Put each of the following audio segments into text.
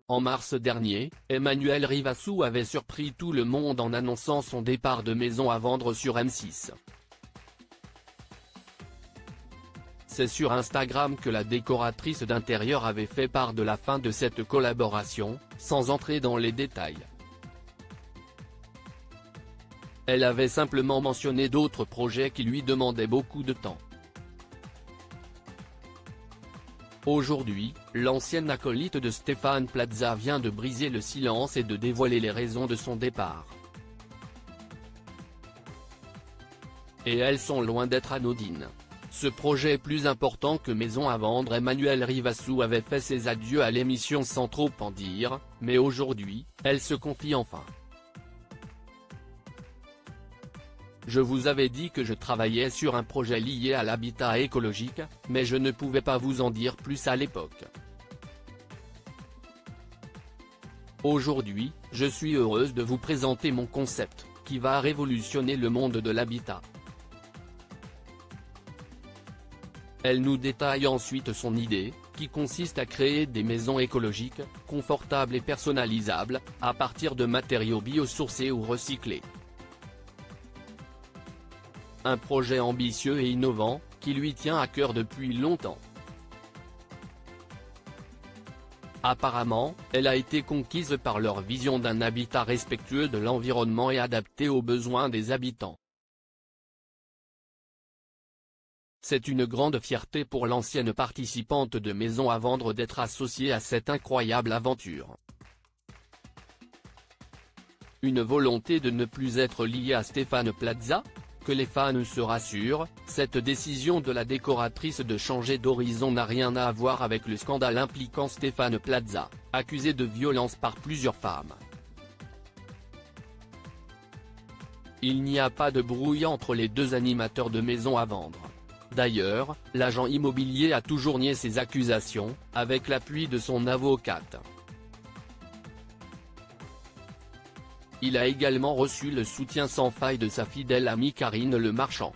En mars dernier, Emmanuel Rivassou avait surpris tout le monde en annonçant son départ de Maison à vendre sur M6. C'est sur Instagram que la décoratrice d'intérieur avait fait part de la fin de cette collaboration, sans entrer dans les détails. Elle avait simplement mentionné d'autres projets qui lui demandaient beaucoup de temps. Aujourd'hui, l'ancienne acolyte de Stéphane Plaza vient de briser le silence et de dévoiler les raisons de son départ. Et elles sont loin d'être anodines. Ce projet est plus important que Maison à vendre. Emmanuel Rivassou avait fait ses adieux à l'émission sans trop en dire, mais aujourd'hui, elle se confie enfin. Je vous avais dit que je travaillais sur un projet lié à l'habitat écologique, mais je ne pouvais pas vous en dire plus à l'époque. Aujourd'hui, je suis heureuse de vous présenter mon concept, qui va révolutionner le monde de l'habitat. Elle nous détaille ensuite son idée, qui consiste à créer des maisons écologiques, confortables et personnalisables, à partir de matériaux biosourcés ou recyclés. Un projet ambitieux et innovant, qui lui tient à cœur depuis longtemps. Apparemment, elle a été conquise par leur vision d'un habitat respectueux de l'environnement et adapté aux besoins des habitants. C'est une grande fierté pour l'ancienne participante de Maison à vendre d'être associée à cette incroyable aventure. Une volonté de ne plus être liée à Stéphane Plaza ? Que les fans se rassurent, cette décision de la décoratrice de changer d'horizon n'a rien à voir avec le scandale impliquant Stéphane Plaza, accusé de violence par plusieurs femmes. Il n'y a pas de brouille entre les deux animateurs de Maison à vendre. D'ailleurs, l'agent immobilier a toujours nié ces accusations, avec l'appui de son avocate. Il a également reçu le soutien sans faille de sa fidèle amie Karine Le Marchand.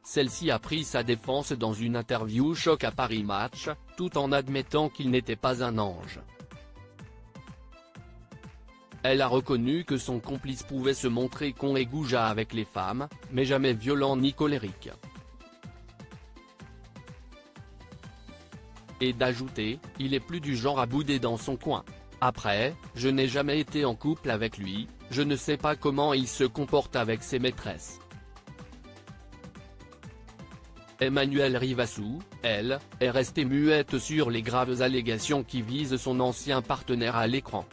Celle-ci a pris sa défense dans une interview choc à Paris Match, tout en admettant qu'il n'était pas un ange. Elle a reconnu que son complice pouvait se montrer con et goujat avec les femmes, mais jamais violent ni colérique. Et d'ajouter, il est plus du genre à bouder dans son coin. Après, je n'ai jamais été en couple avec lui, je ne sais pas comment il se comporte avec ses maîtresses. Emmanuel Rivassou, elle, est restée muette sur les graves allégations qui visent son ancien partenaire à l'écran.